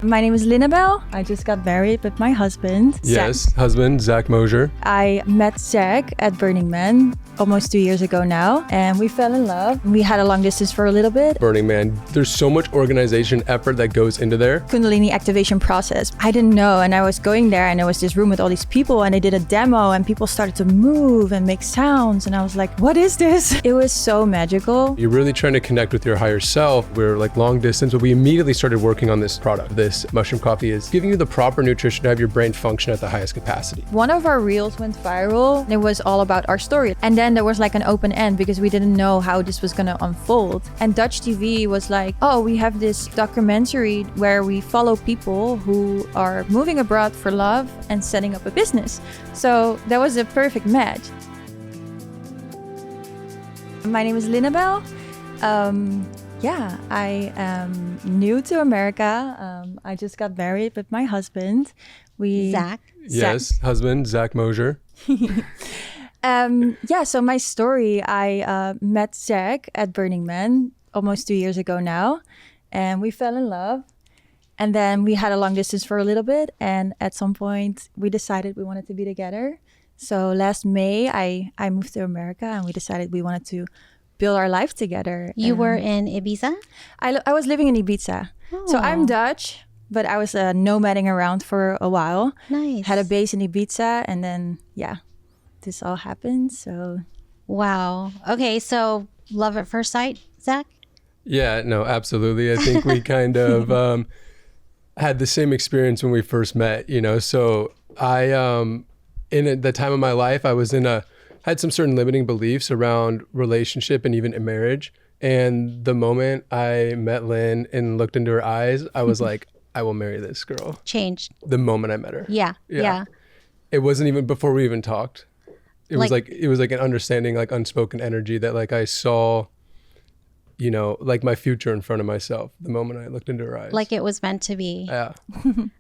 My name is Linnebel. I just got married with my husband. Yes, Zach. husband, Zach Mosier. I met Zach at Burning Man almost 2 years ago now, and we fell in love. We had a long distance for a little bit. Burning Man, there's so much organization effort that goes into there. Kundalini activation process. I didn't know, and I was going there, and there was this room with all these people, and they did a demo, and people started to move and make sounds, and I was like, what is this? It was so magical. You're really trying to connect with your higher self. We're like long distance, but we immediately started working on this product. This mushroom coffee is giving you the proper nutrition to have your brain function at the highest capacity. One of our reels went viral, and it was all about our story. And then there was like an open end because we didn't know how this was gonna unfold. And Dutch TV was like, oh, we have this documentary where we follow people who are moving abroad for love and setting up a business. So that was a perfect match. My name is Linnebel. I am new to America. I just got married with my husband. Zach. Yes, husband, Zach Mosier. So my story, I met Zach at Burning Man almost 2 years ago now, and we fell in love. And then we had a long distance for a little bit, and at some point we decided we wanted to be together. So last May, I moved to America, and we decided we wanted to build our life together. You were in Ibiza? I was living in Ibiza. Oh. So I'm Dutch, but I was nomading around for a while. Nice. Had a base in Ibiza, and then, this all happened, so. Wow. Okay, so love at first sight, Zach? Yeah, no, absolutely. I think we kind of had the same experience when we first met, So I, in the time of my life, I was had some certain limiting beliefs around relationship and even in marriage. And the moment I met Lynn and looked into her eyes, I was like, I will marry this girl. Changed. The moment I met her. Yeah. It wasn't even before we even talked. It was like an understanding, like unspoken energy that like I saw, like my future in front of myself the moment I looked into her eyes. Like it was meant to be. Yeah.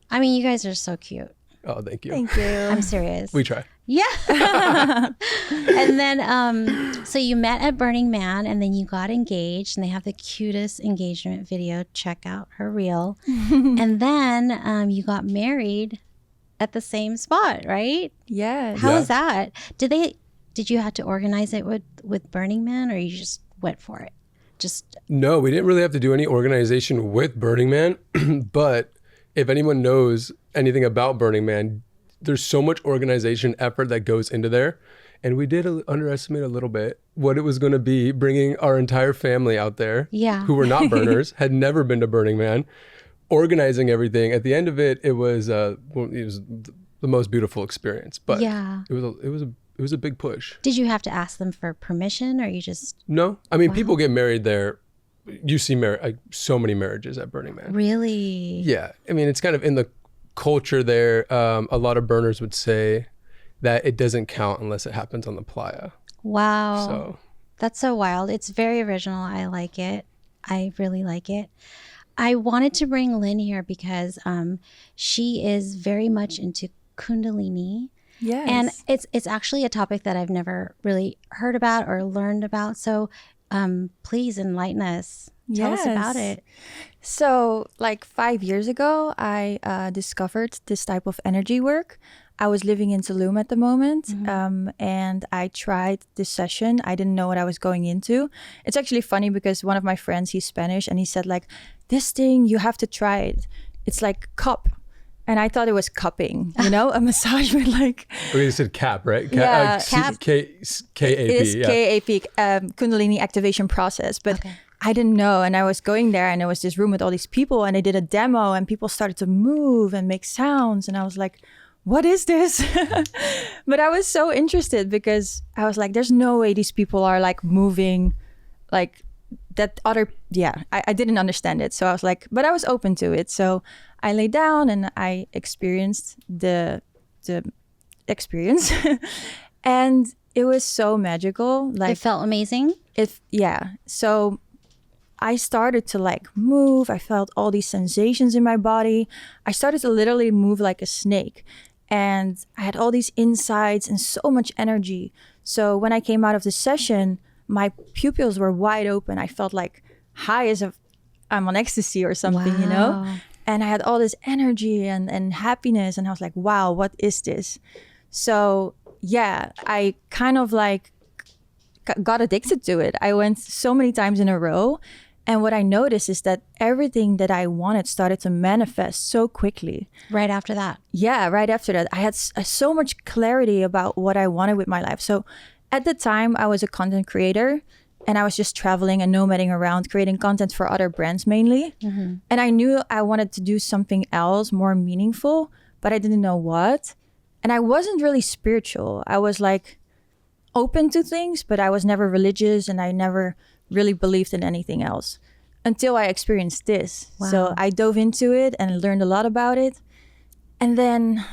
I mean, you guys are so cute. Oh, thank you. Thank you. I'm serious. We try. Yeah. And then, so you met at Burning Man and then you got engaged and they have the cutest engagement video. Check out her reel. And then you got married at the same spot, right? Yes. How was that? Did you have to organize it with Burning Man or you just went for it? No, we didn't really have to do any organization with Burning Man. But if anyone knows anything about Burning Man, there's so much organization effort that goes into there. And we did underestimate a little bit what it was going to be, bringing our entire family out there who were not burners, had never been to Burning Man, organizing everything. At the end of it, it was the most beautiful experience. But it was a big push. Did you have to ask them for permission or you just? No. I mean, people get married there. You see so many marriages at Burning Man. Really? Yeah. I mean, it's kind of in the culture there. A lot of burners would say that it doesn't count unless it happens on the playa. Wow. So that's so wild. It's very original. I like it. I really like it. I wanted to bring Lynn here because she is very much into Kundalini. Yes. And it's actually a topic that I've never really heard about or learned about. So please enlighten us. Tell us about it. So like 5 years ago, I discovered this type of energy work. I was living in Tulum at the moment, and I tried this session. I didn't know what I was going into. It's actually funny because one of my friends, he's Spanish, and he said like, this thing, you have to try it. It's like cup. And I thought it was cupping, a massage with like... Oh, you said CAP, right? CAP. K-A-P. It is K-A-P, Kundalini activation process. But I didn't know. And I was going there and there was this room with all these people and they did a demo and people started to move and make sounds. And I was like, what is this? But I was so interested because I was like, there's no way these people are like moving like that other... Yeah, I didn't understand it. So I was like, but I was open to it. So I lay down and I experienced the experience. And it was so magical. Like it felt amazing? So I started to like move. I felt all these sensations in my body. I started to literally move like a snake. And I had all these insights and so much energy. So when I came out of the session, my pupils were wide open. I felt like high as if I'm on ecstasy or something, Wow. And I had all this energy and happiness. And I was like, wow, what is this? So yeah, I kind of like got addicted to it. I went so many times in a row. And what I noticed is that everything that I wanted started to manifest so quickly. Right after that. Yeah, right after that. I had so much clarity about what I wanted with my life. So at the time, I was a content creator. And I was just traveling and nomading around, creating content for other brands mainly. Mm-hmm. And I knew I wanted to do something else more meaningful, but I didn't know what. And I wasn't really spiritual. I was like open to things, but I was never religious and I never really believed in anything else until I experienced this. Wow. So I dove into it and learned a lot about it. And then,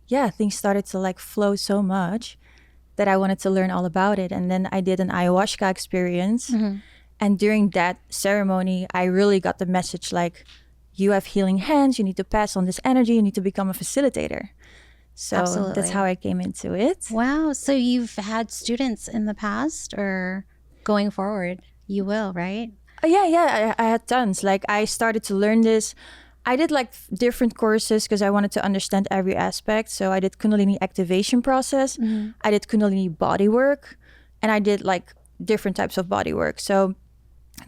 yeah, things started to like flow so much that I wanted to learn all about it. And then I did an ayahuasca experience. Mm-hmm. And during that ceremony, I really got the message like, you have healing hands, you need to pass on this energy, you need to become a facilitator. So Absolutely. That's how I came into it. Wow. So you've had students in the past or going forward? You will, right? Yeah. I had tons. Like I started to learn this. I did like different courses because I wanted to understand every aspect. So I did Kundalini activation process. Mm-hmm. I did Kundalini body work. And I did like different types of body work. So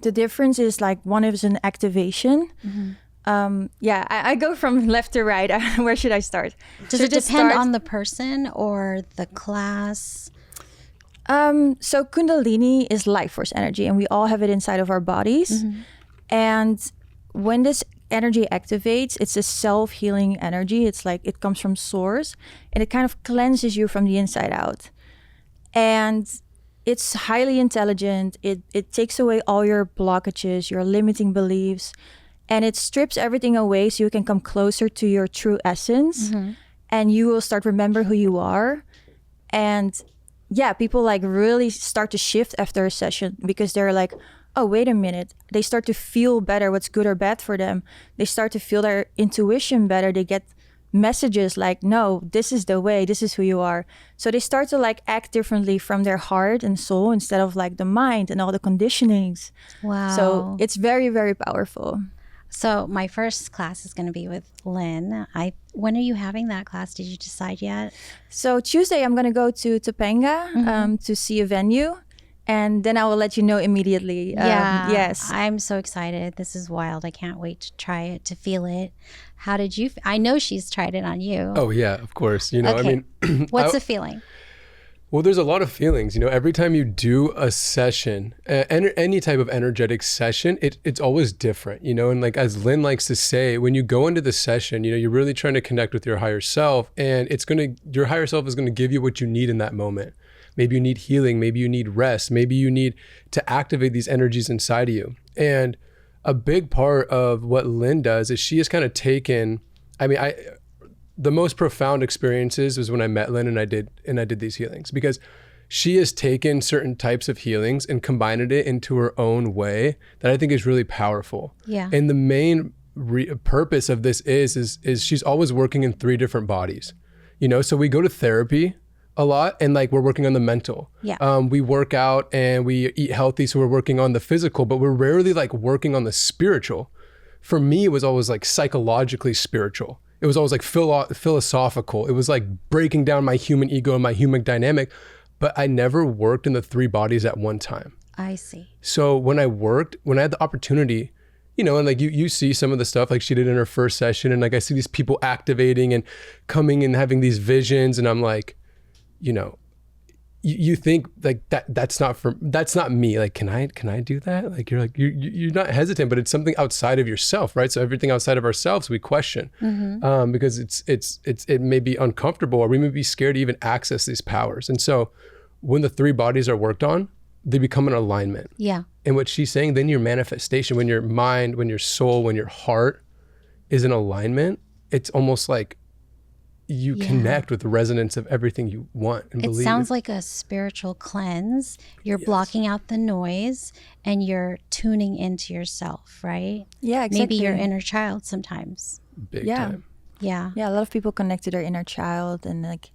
the difference is like one is an activation. Mm-hmm. I go from left to right. Where should I start? Does it depend on the person or the class? So Kundalini is life force energy and we all have it inside of our bodies. Mm-hmm. And when this energy activates, it's a self-healing energy. It's like it comes from source and it kind of cleanses you from the inside out. And it's highly intelligent. It takes away all your blockages, your limiting beliefs, and it strips everything away so you can come closer to your true essence. Mm-hmm. And you will start remember who you are. And yeah, people like really start to shift after a session because they're like, oh, wait a minute. They start to feel better what's good or bad for them. They start to feel their intuition better. They get messages like, no, this is the way, this is who you are. So they start to like act differently from their heart and soul instead of like the mind and all the conditionings. Wow. So it's very, very powerful. So my first class is going to be with Lynn. When are you having that class? Did you decide yet? So Tuesday, I'm going to go to Topanga mm-hmm. To see a venue. And then I will let you know immediately. Yes. I'm so excited. This is wild. I can't wait to try it, to feel it. How did you? I know she's tried it on you. Oh, yeah, of course. You know, okay. I mean, what's the feeling? Well, there's a lot of feelings. You know, every time you do a session, any type of energetic session, it's always different, you know? And like, as Lynn likes to say, when you go into the session, you know, you're really trying to connect with your higher self and your higher self is going to give you what you need in that moment. Maybe you need healing. Maybe you need rest. Maybe you need to activate these energies inside of you. And a big part of what Lynn does is she has kind of taken, the most profound experiences was when I met Lynn and I did these healings, because she has taken certain types of healings and combined it into her own way that I think is really powerful. Yeah. And the main purpose of this is she's always working in 3 different bodies, you know? So we go to therapy a lot and like we're working on the mental. Yeah. We work out and we eat healthy. So we're working on the physical, but we're rarely like working on the spiritual. For me, it was always like psychologically spiritual. It was always like philosophical. It was like breaking down my human ego and my human dynamic, but I never worked in the 3 bodies at one time. I see. So when I had the opportunity, you know, and like you see some of the stuff like she did in her first session, and like I see these people activating and coming and having these visions, and I'm like, you know, you think like that's not me. Like, can I do that? Like, you're not hesitant, but it's something outside of yourself, right? So everything outside of ourselves, we question, mm-hmm. Because it may be uncomfortable, or we may be scared to even access these powers. And so when the 3 bodies are worked on, they become an alignment. Yeah. And what she's saying, then your manifestation, when your mind, when your soul, when your heart is in alignment, it's almost like you connect with the resonance of everything you want and believe. It sounds like a spiritual cleanse. You're blocking out the noise and you're tuning into yourself, right? Yeah, exactly. Maybe your inner child sometimes. Big time. Yeah. Yeah, a lot of people connect to their inner child and like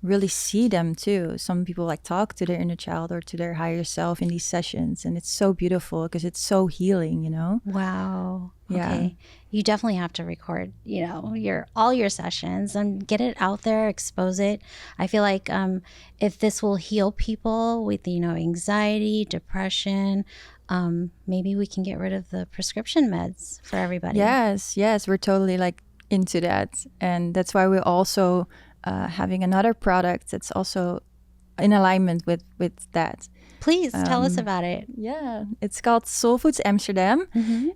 really see them too. Some people like talk to their inner child or to their higher self in these sessions, and it's so beautiful because it's so healing, you know. Wow. Yeah. Okay. You definitely have to record, you know, all your sessions and get it out there, expose it. I feel like if this will heal people with, you know, anxiety, depression, maybe we can get rid of the prescription meds for everybody. Yes, we're totally like into that, and that's why we're also having another product that's also in alignment with that. Please tell us about it. Yeah, it's called Soul Foods Amsterdam.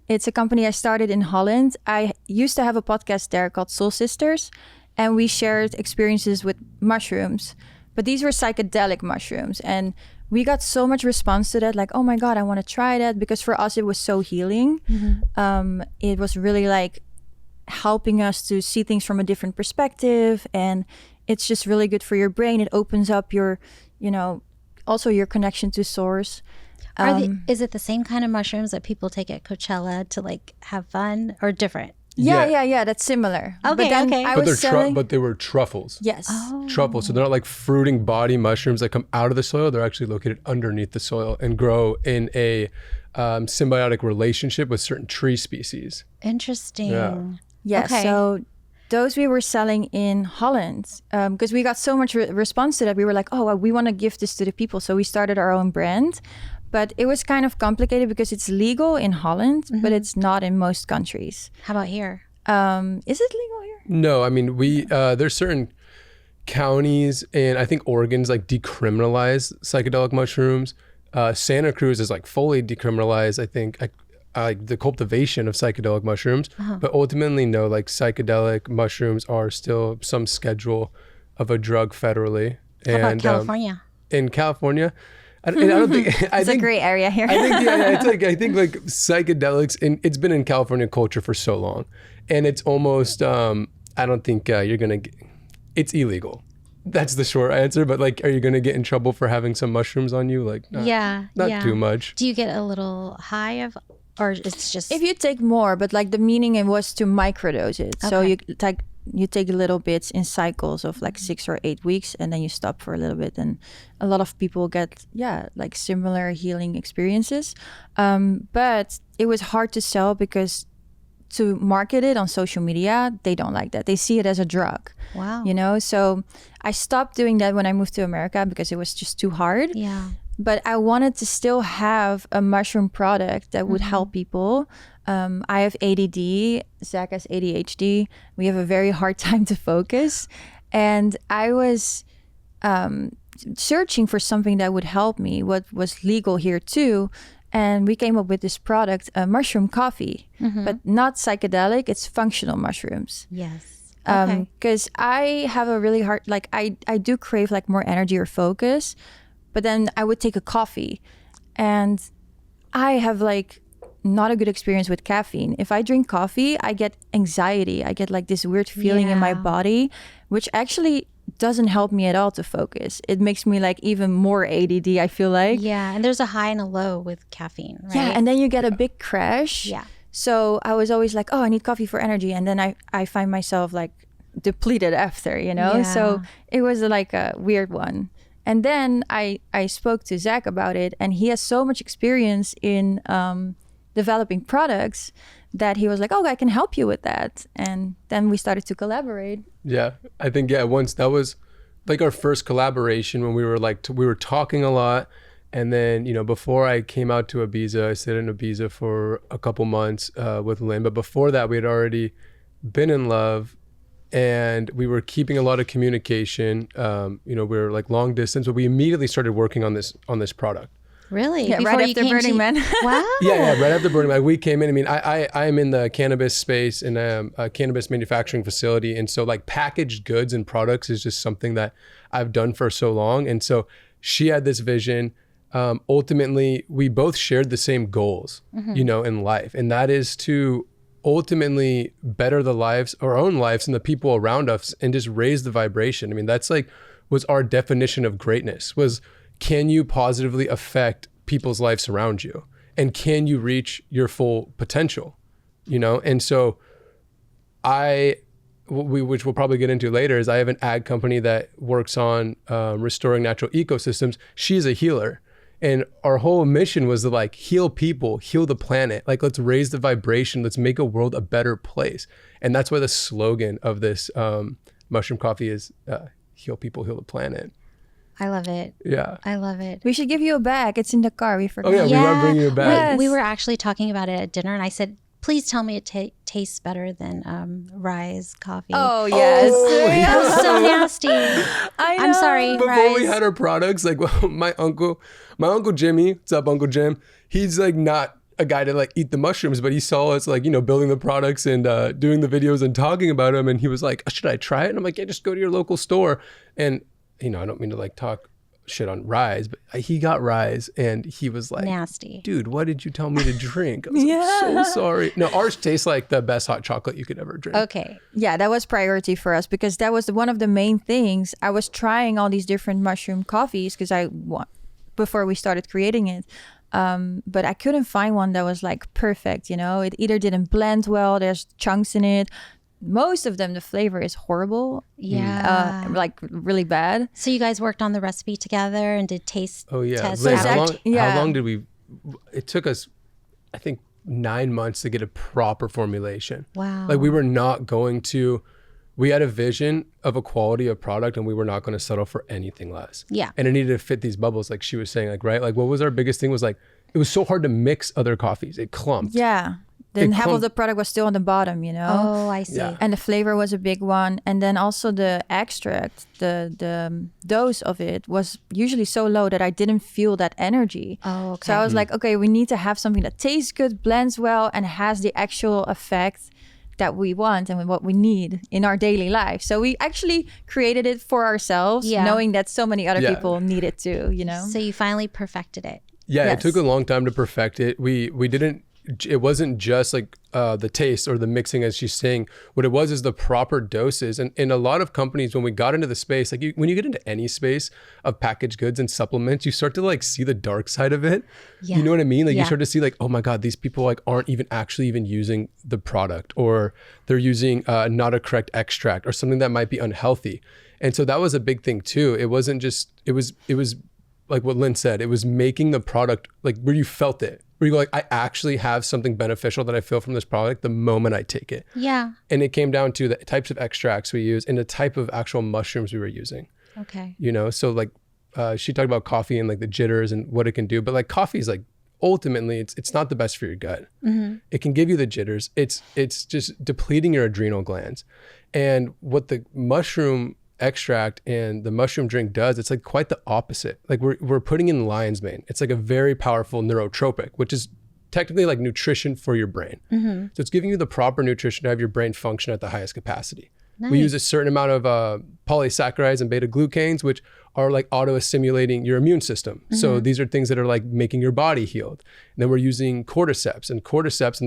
It's a company I started in Holland. I used to have a podcast there called Soul Sisters, and we shared experiences with mushrooms. But these were psychedelic mushrooms, and we got so much response to that, like, oh my God, I want to try that, because for us it was so healing. It was really like helping us to see things from a different perspective, and it's just really good for your brain. It opens up your, you know, also your connection to source. Is it the same kind of mushrooms that people take at Coachella to like have fun, or different? Yeah, that's similar. Okay, but then okay. I But was selling... but they were truffles. Yes. Truffles. So they're not like fruiting body mushrooms that come out of the soil. They're actually located underneath the soil and grow in a symbiotic relationship with certain tree species. Interesting. Yeah, Okay. so those we were selling in Holland because we got so much response to that. We were like, oh, well, we want to give this to the people. So we started our own brand. But it was kind of complicated because it's legal in Holland, but it's not in most countries. How about here? Is it legal here? No, I mean, there's certain counties, and I think Oregon's like decriminalized psychedelic mushrooms. Santa Cruz is like fully decriminalized, I think, the cultivation of psychedelic mushrooms. But ultimately, no, like psychedelic mushrooms are still some schedule of a drug federally. How about California? In California, I don't think It's a gray area here. I think like psychedelics, and it's been in California culture for so long, and it's almost I don't think you're gonna it's illegal. That's the short answer. But like, are you gonna get in trouble for having some mushrooms on you? Like, not too much. Do you get a little high of, or it's just If you take more, but like the meaning it was to microdose it. So you take little bits in cycles of like 6 or 8 weeks, and then you stop for a little bit. And a lot of people get like similar healing experiences. But it was hard to sell because to market it on social media, they don't like that. They see it as a drug. Wow. You know, so I stopped doing that when I moved to America because it was just too hard. Yeah. But I wanted to still have a mushroom product that would help people. I have ADD, Zach has ADHD. We have a very hard time to focus. And I was searching for something that would help me, what was legal here too. And we came up with this product, mushroom coffee, but not psychedelic. It's functional mushrooms. Yes. Okay. Because I have a really hard, like I do crave like more energy or focus, but then I would take a coffee and I have like not a good experience with caffeine. If I drink coffee, I get anxiety. I get like this weird feeling in my body, which actually doesn't help me at all to focus. It makes me like even more ADD, I feel like. Yeah, and there's a high and a low with caffeine, right? Yeah, and then you get a big crash. Yeah. So I was always like, oh, I need coffee for energy. And then I find myself like depleted after, you know? Yeah. So it was like a weird one. And then I spoke to Zach about it, and he has so much experience in developing products that he was like, oh, I can help you with that. And then we started to collaborate. Yeah, I think, once that was like our first collaboration when we were like, we were talking a lot. And then, you know, before I came out to Ibiza, I stayed in Ibiza for a couple months with Lynn. But before that, we had already been in love. And we were keeping a lot of communication. You know, we were like long distance, but we immediately started working on this product. Really? Yeah, Before right you after came Burning to- Man. Wow. Yeah, right after Burning Man, we came in. I mean, I am in the cannabis space in a cannabis manufacturing facility, and so like packaged goods and products is just something that I've done for so long. And so she had this vision. Ultimately, we both shared the same goals, you know, in life, and that is to ultimately better the lives, our own lives, and the people around us, and just raise the vibration. I mean, that's like was our definition of greatness, was can you positively affect people's lives around you, and can you reach your full potential, you know? And so which we'll probably get into later, is I have an ag company that works on restoring natural ecosystems. She's a healer. And our whole mission was to like heal people, heal the planet. Like, let's raise the vibration. Let's make a world a better place. And that's why the slogan of this mushroom coffee is heal people, heal the planet. I love it. Yeah. I love it. We should give you a bag. It's in the car. We forgot. Oh, yeah, we are bringing you a bag. Yes. We were actually talking about it at dinner, and I said, please tell me it tastes better than Rise coffee. Oh, yes. That was so nasty. I'm sorry, Before Rise. we had our products, like my uncle Jimmy, what's up, Uncle Jim? He's like not a guy to like eat the mushrooms, but he saw us like, building the products and doing the videos and talking about them. And he was like, should I try it? And I'm like, yeah, just go to your local store. And, I don't mean to like talk shit on Rise, but he got Rise and he was like, nasty. Dude, what did you tell me to drink? I was like, so sorry. No, ours tastes like the best hot chocolate you could ever drink. Okay. Yeah, that was priority for us because that was one of the main things. I was trying all these different mushroom coffees because before we started creating it. But I couldn't find one that was like perfect, It either didn't blend well, there's chunks in it. Most of them, the flavor is horrible. Yeah. Like really bad. So you guys worked on the recipe together and did taste tests. Liz, out? how long did we, it took us, I think 9 months to get a proper formulation. Wow. Like we were not going to, we had a vision of a quality of product and we were not going to settle for anything less. Yeah. And it needed to fit these bubbles like she was saying, like, right? Like what was our biggest thing was like, it was so hard to mix other coffees. It clumped. Yeah. Then half of the product was still on the bottom, Oh, I see. Yeah. And the flavor was a big one. And then also the extract, the dose of it was usually so low that I didn't feel that energy. Oh, okay. So I was like, okay, we need to have something that tastes good, blends well, and has the actual effect that we want and what we need in our daily life. So we actually created it for ourselves, knowing that so many other people need it too, So you finally perfected it. Yeah, Yes. It took a long time to perfect it. We didn't, it wasn't just like the taste or the mixing as she's saying. What it was is the proper doses. And in a lot of companies, when we got into the space, like when you get into any space of packaged goods and supplements, you start to like see the dark side of it. Yeah. You know what I mean? Like you start to see like, oh my God, these people like aren't even actually even using the product, or they're using not a correct extract or something that might be unhealthy. And so that was a big thing too. It wasn't just, it was like what Lynn said, it was making the product like where you felt it. Where you go like, I actually have something beneficial that I feel from this product the moment I take it. Yeah. And it came down to the types of extracts we use and the type of actual mushrooms we were using. Okay. So like she talked about coffee and like the jitters and what it can do, but like coffee is like ultimately it's not the best for your gut. Mm-hmm. It can give you the jitters. It's just depleting your adrenal glands. And what the mushroom extract and the mushroom drink does, it's like quite the opposite. Like we're putting in lion's mane. It's like a very powerful neurotropic, which is technically like nutrition for your brain. Mm-hmm. So it's giving you the proper nutrition to have your brain function at the highest capacity. Nice. We use a certain amount of polysaccharides and beta glucanes, which are like auto-stimulating your immune system. Mm-hmm. So these are things that are like making your body healed. And then we're using cordyceps and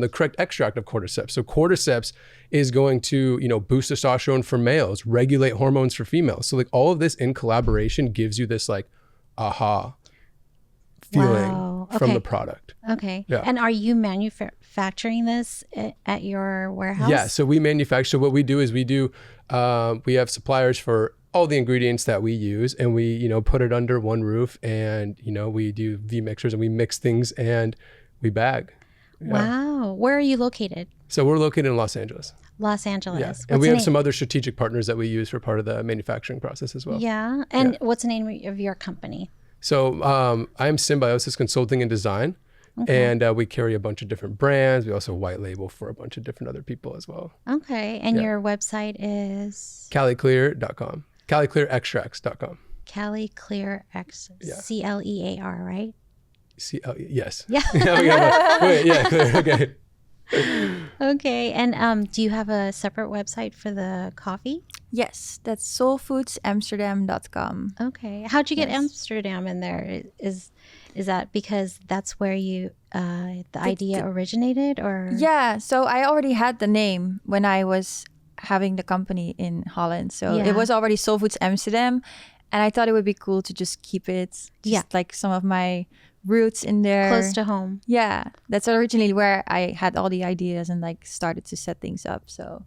the correct extract of cordyceps. So cordyceps is going to, boost testosterone for males, regulate hormones for females. So like all of this in collaboration gives you this like aha feeling from the product. Okay. Yeah. And are you manufacturing this at your warehouse? Yeah. So we manufacture. So what we do is we have suppliers for all the ingredients that we use, and we, put it under one roof, and, we do V mixers and we mix things and we bag. Yeah. Wow. Where are you located? So we're located in Los Angeles. Los Angeles. Yeah. What's And we the have name? some other strategic partners that we use for part of the manufacturing process as well. Yeah. And what's the name of your company? So I'm Symbiosis Consulting and Design. Okay. And we carry a bunch of different brands. We also white label for a bunch of different other people as well. Okay. And your website is? CaliClear.com. CaliClearExtracts.com. CaliClearX, CLEAR, right? Yes. Yeah. Wait, yeah, clear. Okay. Okay. And do you have a separate website for the coffee? Yes, that's soulfoodsamsterdam.com. Okay. How'd you get Amsterdam in there? Is that because that's where you the idea originated, or? Yeah, so I already had the name when I was having the company in Holland. So it was already Soul Foods Amsterdam, and I thought it would be cool to just keep it like some of my roots in there. Close to home. Yeah, that's originally where I had all the ideas and like started to set things up. So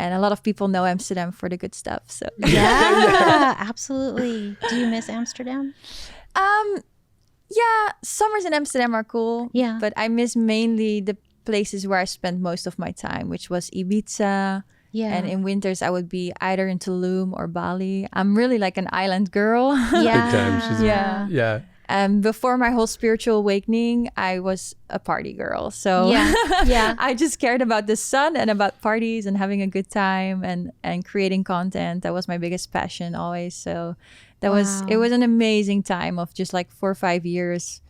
And a lot of people know Amsterdam for the good stuff. So Yeah, absolutely. Do you miss Amsterdam? Yeah, summers in Amsterdam are cool. Yeah. But I miss mainly the places where I spent most of my time, which was Ibiza. Yeah. And in winters, I would be either in Tulum or Bali. I'm really like an island girl. Yeah. Big time. She's Yeah. Before my whole spiritual awakening, I was a party girl. So Yeah. I just cared about the sun and about parties and having a good time and creating content. That was my biggest passion always. So it was an amazing time of just like 4 or 5 years,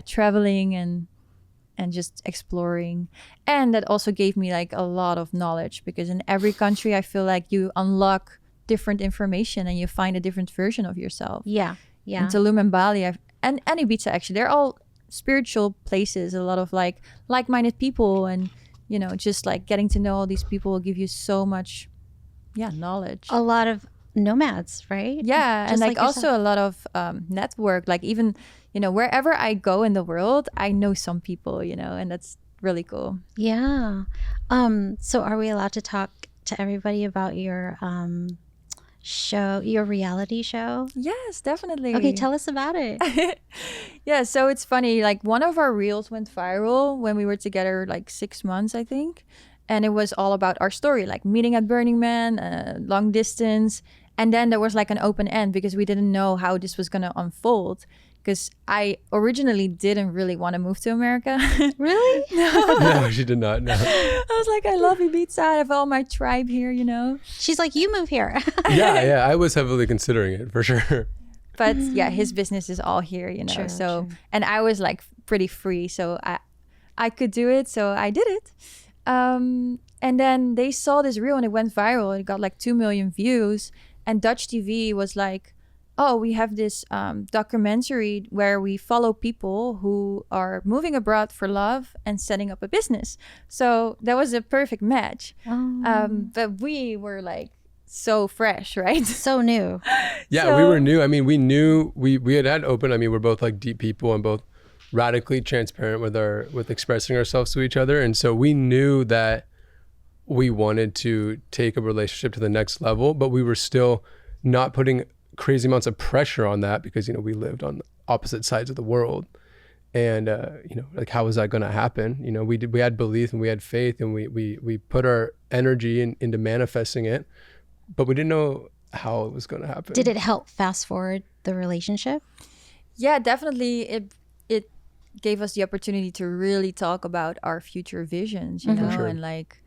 traveling and just exploring. And that also gave me like a lot of knowledge, because in every country, I feel like you unlock different information and you find a different version of yourself. Yeah. Yeah. In Tulum and Bali, and Ibiza, actually, they're all spiritual places. A lot of like-minded people, and just like getting to know all these people will give you so much, knowledge. A lot of nomads, right? Yeah, Just and like yourself. also a lot of network. Like even wherever I go in the world, I know some people. And that's really cool. Yeah. So are we allowed to talk to everybody about your show, your reality show? Yes, definitely. Okay, tell us about it. Yeah, so it's funny. Like one of our reels went viral when we were together like 6 months, I think. And it was all about our story, like meeting at Burning Man, long distance. And then there was like an open end because we didn't know how this was going to unfold. Because I originally didn't really want to move to America. Really? No, she did not. No. I was like, I love Ibiza. I have all my tribe here, She's like, you move here. Yeah. I was heavily considering it for sure. But yeah, his business is all here, True. And I was like pretty free. So I could do it. So I did it. And then they saw this reel and it went viral. It got like 2 million views. And Dutch TV was like, oh, we have this documentary where we follow people who are moving abroad for love and setting up a business. So that was a perfect match. But we were like so fresh, right? So new. Yeah, we were new. I mean, we knew we had open. I mean, we're both like deep people and both radically transparent with expressing ourselves to each other. And so we knew that we wanted to take a relationship to the next level, but we were still not putting crazy amounts of pressure on that because we lived on opposite sides of the world, and like how was that going to happen? We had belief and we had faith, and we put our energy into manifesting it, but we didn't know how it was going to happen. Did it help fast forward the relationship? Yeah, definitely. It gave us the opportunity to really talk about our future visions, Sure. and like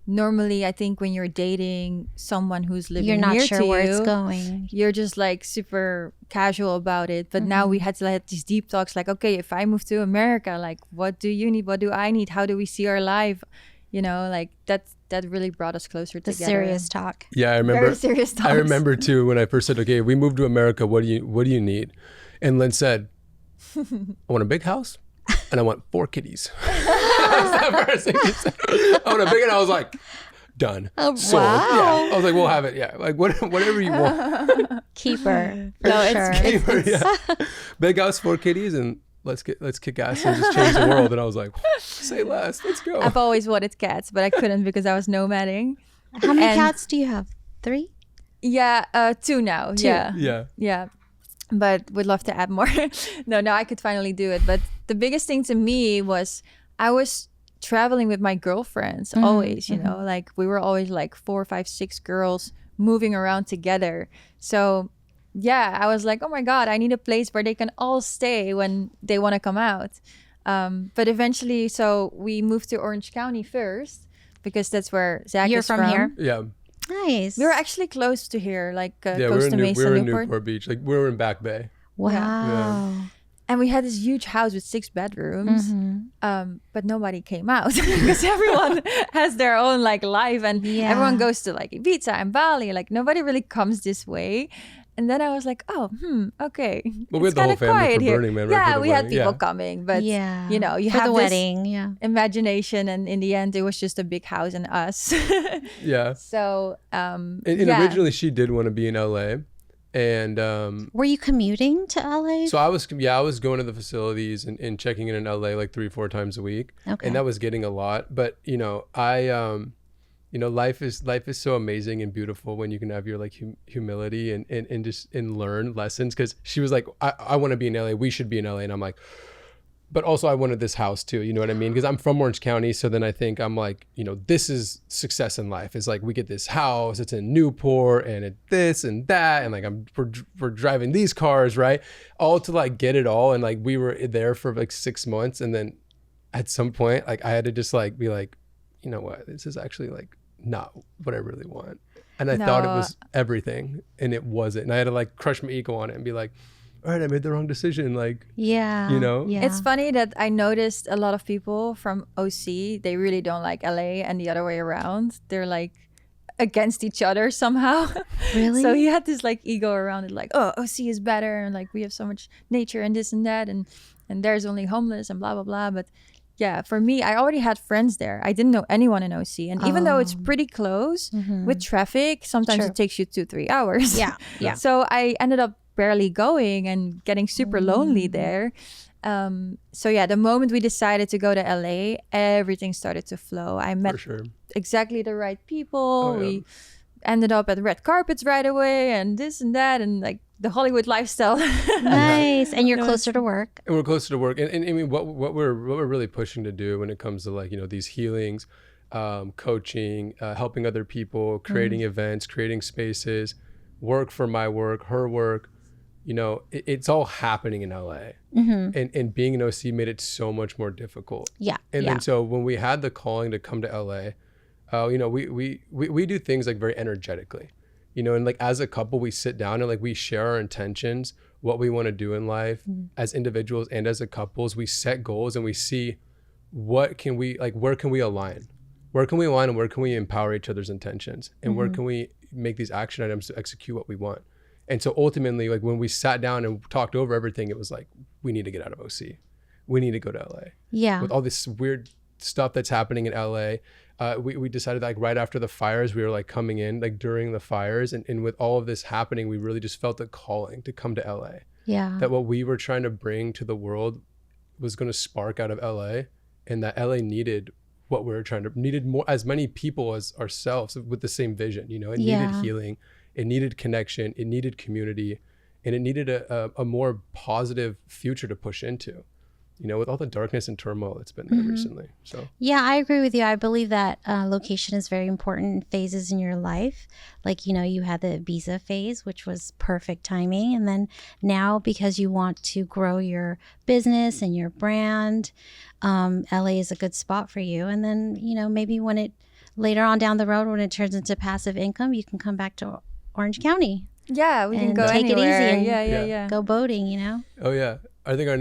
normally I think when you're dating someone who's living You're not near sure to where you, it's going. you're just like super casual about it. But now we had to have these deep talks like, okay, if I move to America, like what do you need? What do I need? How do we see our life? Like that really brought us closer The together. serious talk. Yeah, I remember. Very serious talks. I remember too when I first said, okay, we moved to America. What do you need? And Lynn said, I want a big house and I want 4 kitties. That's the first thing she said. I want a big, and I was like, done. Sold. Wow. Yeah. I was like, we'll have it. Yeah. Like whatever you want. Keeper. For No, sure. Yeah. Big house, 4 kitties, and let's kick ass and just change the world. And I was like, say less. Let's go. I've always wanted cats, but I couldn't because I was nomading. How many And- cats do you have? 3? Yeah, 2 now. 2. Yeah. But would love to add more. No, I could finally do it. But the biggest thing to me was I was traveling with my girlfriends always, like we were always like 4, 5, 6 girls moving around together. So yeah, I was like, oh my God, I need a place where they can all stay when they want to come out. But eventually, so we moved to Orange County first because that's where Zach You're is from here? Yeah. Nice. We were actually close to here, like Yeah, Costa Mesa, we were in Newport. Newport Beach. Like we were in Back Bay. Wow. And we had this huge house with 6 bedrooms, Mm-hmm. but nobody came out because everyone has their own like life, and Yeah. everyone goes to like Ibiza and Bali. Like nobody really comes this way. And then I was like, okay. Well, we It's had the whole kinda family quiet for here. Burning Man, right, Yeah, for the we had wedding. people Yeah. coming, but Yeah. you For have the this wedding. Yeah. imagination, and in the end, it was just a big house and us. Yeah. So, And yeah. originally she did want to be in LA. And Were you commuting to LA? so I was going to the facilities and checking in LA like 3-4 times a week. Okay. And that was getting a lot. But, life is so amazing and beautiful when you can have your like humility and just and learn lessons. Because she was like, I want to be in LA. We should be in LA. And I'm like, but also I wanted this house too. You know what I mean? Because I'm from Orange County. So then I think I'm like, this is success in life. It's like we get this house. It's in Newport and it this and that. And like we're driving these cars, right? All to like get it all. And like we were there for like 6 months. And then at some point, like I had to just like be like, you know what? This is actually like not what I really want. And I thought it was everything and it wasn't. And I had to like crush my ego on it and be like, all right, I made the wrong decision. Like, Yeah. It's funny that I noticed a lot of people from OC, they really don't like LA, and the other way around. They're like against each other somehow. Really? So he had this like ego around it, like, oh, OC is better, and like we have so much nature and this and that, and there's only homeless and blah blah blah. But yeah, for me, I already had friends there. I didn't know anyone in OC, and even though it's pretty close with traffic, sometimes it takes you 2-3 hours. Yeah. So I ended up barely going and getting super lonely there. So yeah, the moment we decided to go to LA, everything started to flow. I met exactly the right people. We ended up at red carpets right away and this and that, and like the Hollywood lifestyle. Nice. And you're closer to work. And we're closer to work. And I mean, what we're really pushing to do when it comes to like, these healings, coaching, helping other people, creating events, creating spaces, work for my work, her work, it's all happening in LA. And being an OC made it so much more difficult. Yeah. And then so when we had the calling to come to LA, we do things like very energetically, and like as a couple, we sit down and like we share our intentions, what we want to do in life as individuals and as a couples. We set goals and we see where can we align? Where can we align and where can we empower each other's intentions? And where can we make these action items to execute what we want? And so ultimately, like when we sat down and talked over everything, it was like, we need to get out of OC. We need to go to LA. Yeah. With all this weird stuff that's happening in LA, we decided like right after the fires, we were like coming in like during the fires. And with all of this happening, we really just felt a calling to come to LA. Yeah. That what we were trying to bring to the world was going to spark out of LA, and that LA needed what we were needed more, as many people as ourselves with the same vision, it needed healing. It needed connection, it needed community, and it needed a more positive future to push into, with all the darkness and turmoil that's been there recently. So yeah, I agree with you. I believe that location is very important in phases in your life. Like, you had the Ibiza phase, which was perfect timing. And then now, because you want to grow your business and your brand, LA is a good spot for you. And then, maybe when it later on down the road, when it turns into passive income, you can come back to Orange County. Yeah, we can go take anywhere. it easy. And yeah. Go boating, Oh yeah, I think our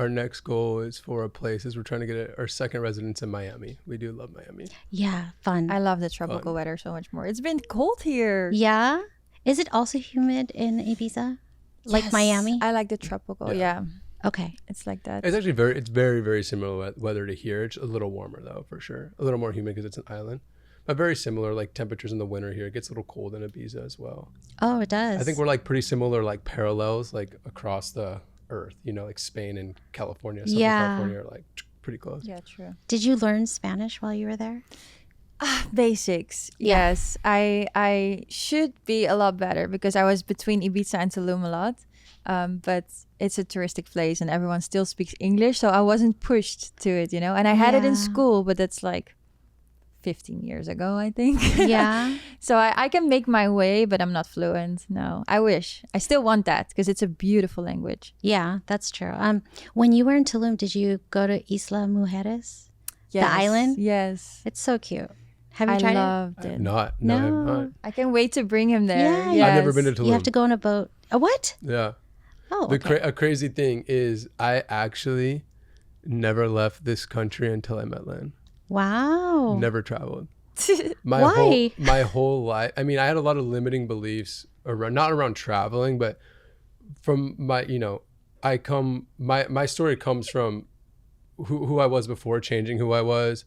next goal is for a place is we're trying to get our second residence in Miami. We do love Miami. Yeah, fun. I love the tropical weather so much more. It's been cold here. Yeah. Is it also humid in Ibiza? Like Miami? I like the tropical. Yeah. Okay. It's like that. It's actually very, very similar weather to here. It's a little warmer though, for sure. A little more humid because it's an island. But very similar, like temperatures in the winter here. It gets a little cold in Ibiza as well. Oh, it does. I think we're like pretty similar, like parallels, like across the earth. Like Spain and California, Southern California are like pretty close. Yeah, true. Did you learn Spanish while you were there? Basics. Yeah. Yes, I should be a lot better because I was between Ibiza and Tulum a lot. But it's a touristic place and everyone still speaks English, so I wasn't pushed to it, and I had it in school, but that's like 15 years ago, I think. Yeah. So I can make my way, but I'm not fluent. No, I wish. I still want that because it's a beautiful language. Yeah, that's true. When you were in Tulum, did you go to Isla Mujeres? Yes. The island? Yes. It's so cute. Have you tried it? I loved it. Not. No, I have not. I can't wait to bring him there. Yeah, Yes. I've never been to Tulum. You have to go on a boat. A what? Yeah. Oh, okay. A crazy thing is I actually never left this country until I met Lynn. Wow. Never traveled. Why? My whole life. I mean, I had a lot of limiting beliefs not around traveling, but from my, my story comes from who I was before, changing who I was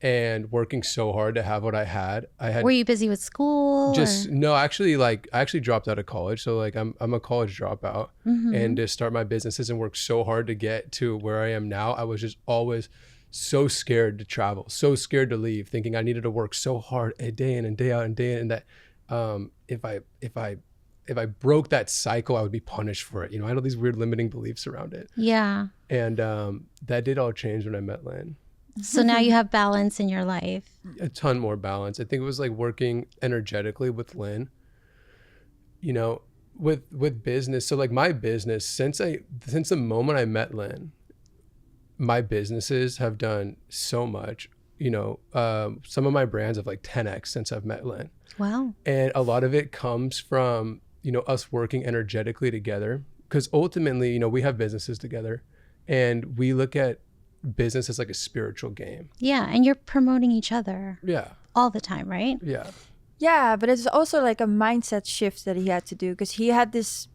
and working so hard to have what I had. Were you busy with school? No, actually, I actually dropped out of college. So like I'm a college dropout, and to start my businesses and work so hard to get to where I am now, I was just always so scared to travel, so scared to leave, thinking I needed to work so hard a day in and day out and day in, and that if I broke that cycle, I would be punished for it. You know, I had all these weird limiting beliefs around it. Yeah. And that did all change when I met Lynn. So now you have balance in your life. A ton more balance. I think it was like working energetically with Lynn, you know, with business. So like my business, since the moment I met Lynn, my businesses have done so much. You know, some of my brands have like 10x since I've met Lynn. Wow. And a lot of it comes from, you know, us working energetically together, because ultimately, you know, we have businesses together and we look at business as like a spiritual game. Yeah. And you're promoting each other. Yeah. All the time, right? Yeah. Yeah, but it's also like a mindset shift that he had to do, because he had this,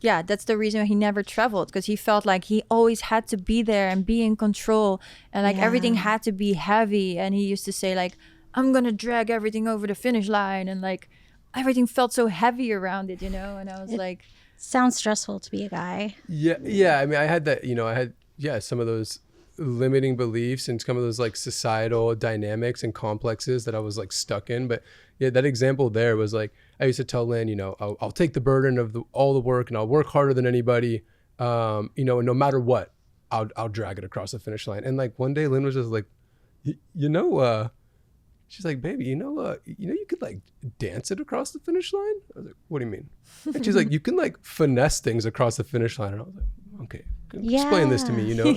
yeah, that's the reason he never traveled, because he felt like he always had to be there and be in control, and like everything had to be heavy. And he used to say like, I'm gonna drag everything over the finish line, and like everything felt so heavy around it, you know. And I was like, sounds stressful to be a guy. Yeah. I mean, I had that, you know, some of those limiting beliefs and some of those like societal dynamics and complexes that I was like stuck in. But yeah, that example there was like, I used to tell Lynn, you know, I'll take the burden of all the work, and I'll work harder than anybody, you know, and no matter what, I'll drag it across the finish line. And like one day Lynn was just like, you know, she's like, baby, you know, you could like dance it across the finish line. I was like, what do you mean? And she's like, you can like finesse things across the finish line. And I was like, okay, explain this to me, you know,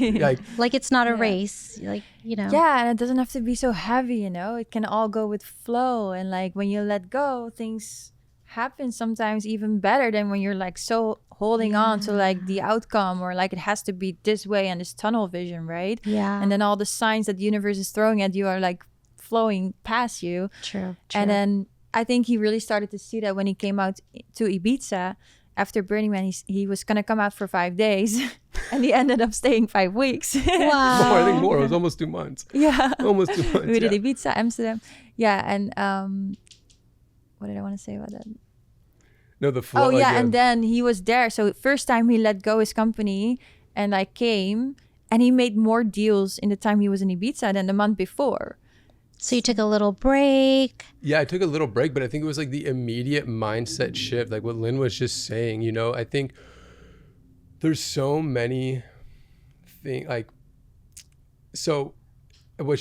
like it's not a race, like, you know. Yeah, and it doesn't have to be so heavy, you know. It can all go with flow, and like when you let go, things happen sometimes even better than when you're like so holding on to like the outcome, or like it has to be this way and this tunnel vision, right? Yeah. And then all the signs that the universe is throwing at you are like flowing past you. True. And then I think he really started to see that when he came out to Ibiza after Burning Man. He was gonna come out for 5 days, and he ended up staying 5 weeks. Wow. I think more. It was almost 2 months. Yeah, almost 2 months. We did Ibiza, Amsterdam. Yeah, and what did I want to say about that? No, the flow. Oh yeah, and then he was there. So first time he let go his company and like came, and he made more deals in the time he was in Ibiza than the month before. So you took a little break. Yeah, I took a little break, but I think it was like the immediate mindset shift, like what Lynn was just saying. You know, I think there's so many things, like, so what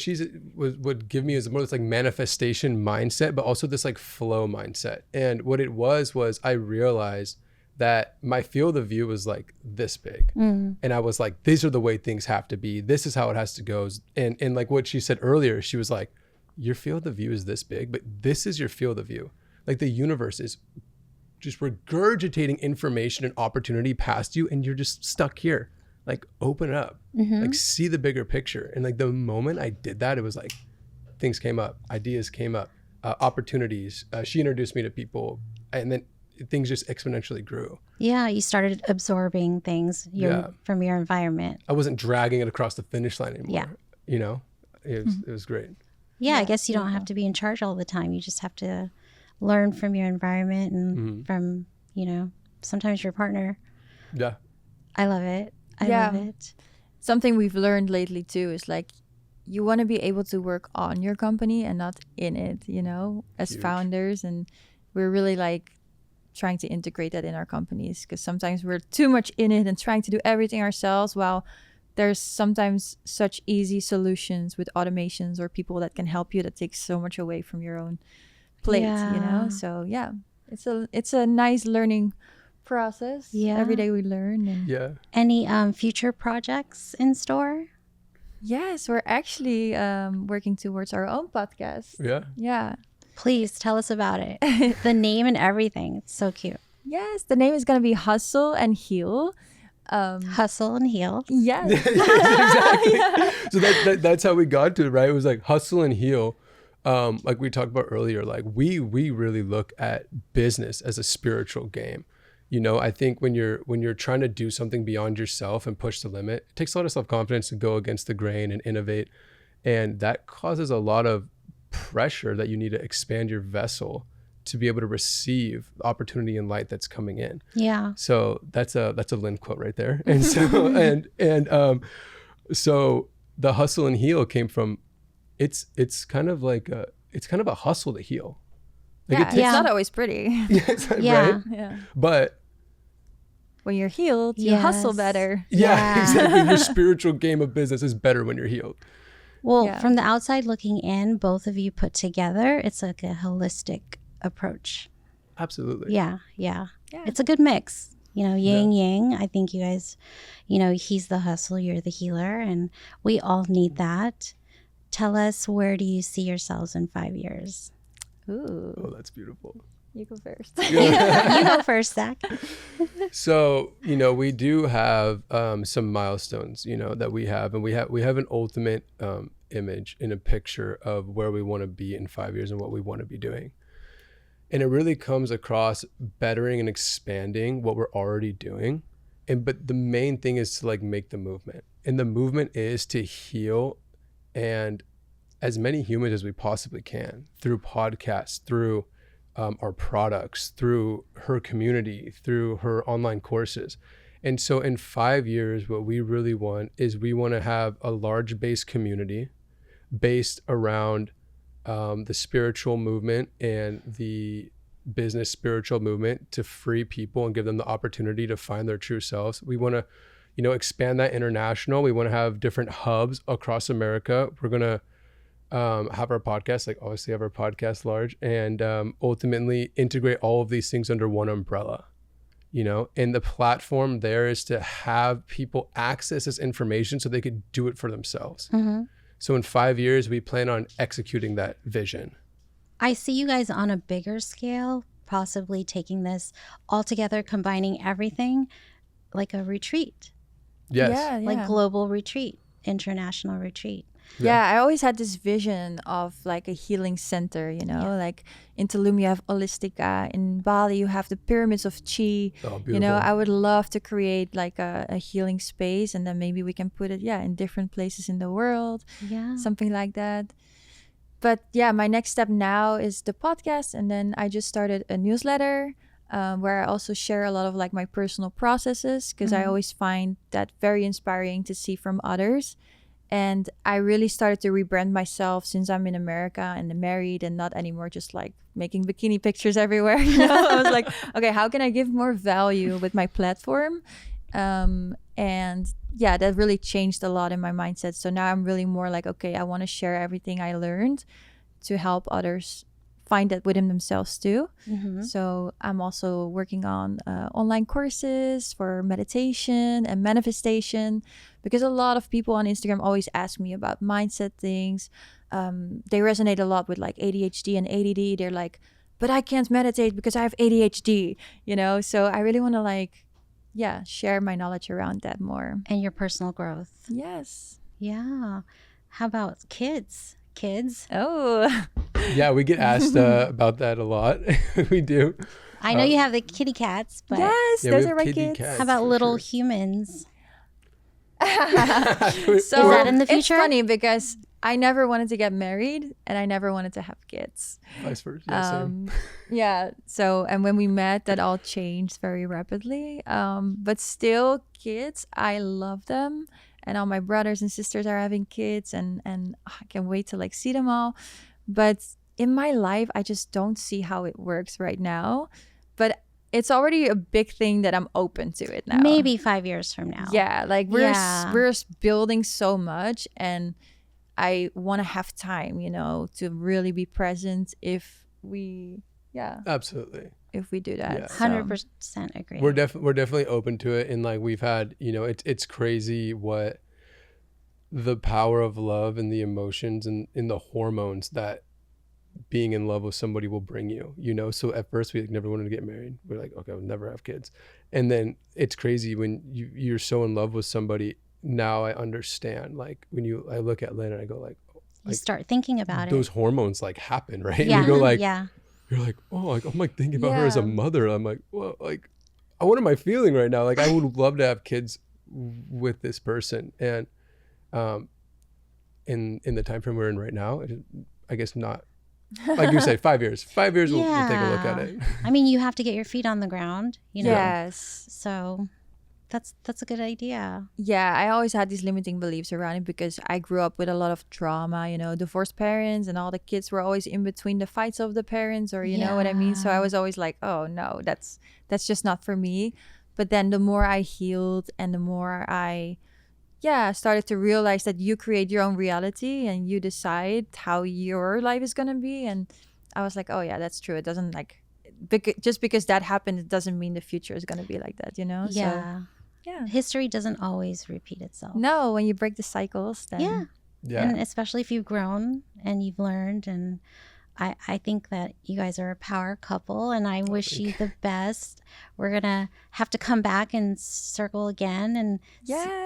would give me is more this like manifestation mindset, but also this like flow mindset. And what it was I realized that my field of view was like this big. And I was like, these are the way things have to be. This is how it has to go. And like what she said earlier, she was like, your field of view is this big, but this is your field of view. Like the universe is just regurgitating information and opportunity past you, and you're just stuck here. Like open up, like see the bigger picture. And like the moment I did that, it was like things came up, ideas came up, opportunities. She introduced me to people, and then things just exponentially grew. Yeah, you started absorbing things from your environment. I wasn't dragging it across the finish line anymore. Yeah. You know, it was great. Yeah, I guess you don't have to be in charge all the time. You just have to learn from your environment and from, you know, sometimes your partner. Yeah. I love it. I love it. Something we've learned lately too is like, you want to be able to work on your company and not in it, you know, as founders. And we're really like trying to integrate that in our companies, because sometimes we're too much in it and trying to do everything ourselves, while there's sometimes such easy solutions with automations or people that can help you that takes so much away from your own plate, you know? So yeah, it's a nice learning process. Yeah. Every day we learn. And Any future projects in store? Yes, we're actually working towards our own podcast. Yeah. Please tell us about it. The name and everything. It's so cute. Yes, the name is going to be Hustle and Heal. Hustle and Heal. Yes. Exactly. So that's how we got to it, right? It was like hustle and heal. Like we talked about earlier, like we really look at business as a spiritual game. You know, I think when you're trying to do something beyond yourself and push the limit, it takes a lot of self-confidence to go against the grain and innovate. And that causes a lot of pressure that you need to expand your vessel to be able to receive the opportunity and light that's coming in. Yeah. So that's a Lynn quote right there. And so so the hustle and heal came from, it's kind of a hustle to heal. Like it's not always pretty. Right? Yeah. But when you're healed, you hustle better. Yeah, exactly. Your spiritual game of business is better when you're healed. Well, from the outside looking in, both of you put together, it's like a holistic approach. Absolutely. Yeah. It's a good mix. Yin yang. I think you guys, he's the hustle, you're the healer, and we all need that. Tell us, where do you see yourselves in 5 years? Ooh. Oh, that's beautiful. You go first. You go first, Zach. So, we do have some milestones, that we have, and we have an ultimate image in a picture of where we want to be in 5 years and what we want to be doing. And it really comes across bettering and expanding what we're already doing. But the main thing is to like make the movement. And the movement is to heal and as many humans as we possibly can through podcasts, through our products, through her community, through her online courses. And so in 5 years, what we really want is we want to have a large base community based around the spiritual movement and the business spiritual movement to free people and give them the opportunity to find their true selves. We want to, expand that international. We want to have different hubs across America. We're going to have our podcast, like obviously have our podcast large, and ultimately integrate all of these things under one umbrella, and the platform there is to have people access this information so they could do it for themselves. Mm-hmm. So in 5 years, we plan on executing that vision. I see you guys on a bigger scale, possibly taking this all together, combining everything, like a retreat. Yes. Yeah. Like global retreat, international retreat. Yeah, I always had this vision of like a healing center, like in Tulum you have Holistica, in Bali you have the pyramids of Chi. Oh, beautiful. I would love to create like a healing space, and then maybe we can put it in different places in the world. Yeah. Something like that. But yeah, my next step now is the podcast, and then I just started a newsletter where I also share a lot of like my personal processes, because I always find that very inspiring to see from others. And I really started to rebrand myself since I'm in America and married, and not anymore just like making bikini pictures everywhere. I was like, okay, how can I give more value with my platform? And yeah, that really changed a lot in my mindset. So now I'm really more like, okay, I want to share everything I learned to help others find that within themselves too. Mm-hmm. So I'm also working on online courses for meditation and manifestation, because a lot of people on Instagram always ask me about mindset things. They resonate a lot with like ADHD and ADD. They're like, but I can't meditate because I have ADHD, So I really want to share my knowledge around that more. And your personal growth. Yes. Yeah. How about kids? Oh. Yeah, we get asked about that a lot. We do. I know you have the kitty cats, but yes, those are my kids. How about little humans? So is that in the future? It's funny because I never wanted to get married and I never wanted to have kids. Vice versa. Same. Yeah. So, and when we met, that all changed very rapidly. But still, kids, I love them. And all my brothers and sisters are having kids, and I can't wait to like see them all. But in my life, I just don't see how it works right now. But it's already a big thing that I'm open to it now. Maybe 5 years from now. Yeah, like we're building so much, and I want to have time, to really be present if we, absolutely. If we do that. Yeah. 100% agree. We're definitely open to it. And like we've had, it's crazy what the power of love and the emotions and in the hormones that being in love with somebody will bring you, So at first we never wanted to get married. We're like, okay, we'll never have kids. And then it's crazy when you're so in love with somebody. Now I understand, like I look at Lynn and I go like, you start thinking about those hormones like happen, right? Yeah. And you go like, yeah. You're like, oh, like I'm like thinking about her as a mother. I'm like, well, like, what am I feeling right now? Like, I would love to have kids with this person, and in the time frame we're in right now, I guess not. Like you say, 5 years. 5 years, we'll take a look at it. I mean, you have to get your feet on the ground, Yes. So That's a good idea. Yeah, I always had these limiting beliefs around it because I grew up with a lot of trauma, divorced parents, and all the kids were always in between the fights of the parents, or you know what I mean? So I was always like, oh no, that's just not for me. But then the more I healed and the more I started to realize that you create your own reality and you decide how your life is going to be. And I was like, oh yeah, that's true. It doesn't just because that happened, it doesn't mean the future is going to be like that, Yeah. So, yeah. History doesn't always repeat itself. No, when you break the cycles, then. Yeah. And especially if you've grown and you've learned. And I think that you guys are a power couple, and I wish you the best. We're going to have to come back and circle again and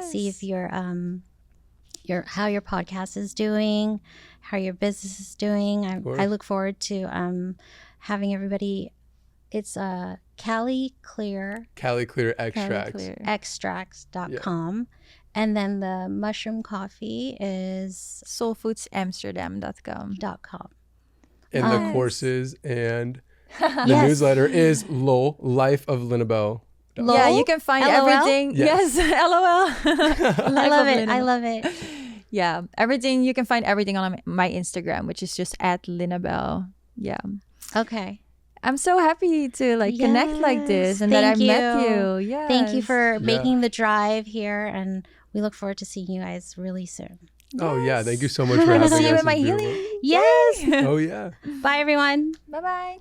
see if how your podcast is doing, how your business is doing. I look forward to having everybody. It's Cali Clear Extracts. Extracts.com. Yeah. And then the mushroom coffee is soulfoodsamsterdam.com. And the courses and the newsletter is Life of Linnebel. Yeah, you can find everything. Yes, LOL. I love it. Yeah, everything. You can find everything on my Instagram, which is just @Linnebel. Yeah. Okay. I'm so happy to connect like this and that I met you. Yeah. Thank you for making the drive here, and we look forward to seeing you guys really soon. Yes. Oh yeah, thank you so much for having us. See you in my healing. Yes. Oh yeah. Bye everyone. Bye-bye.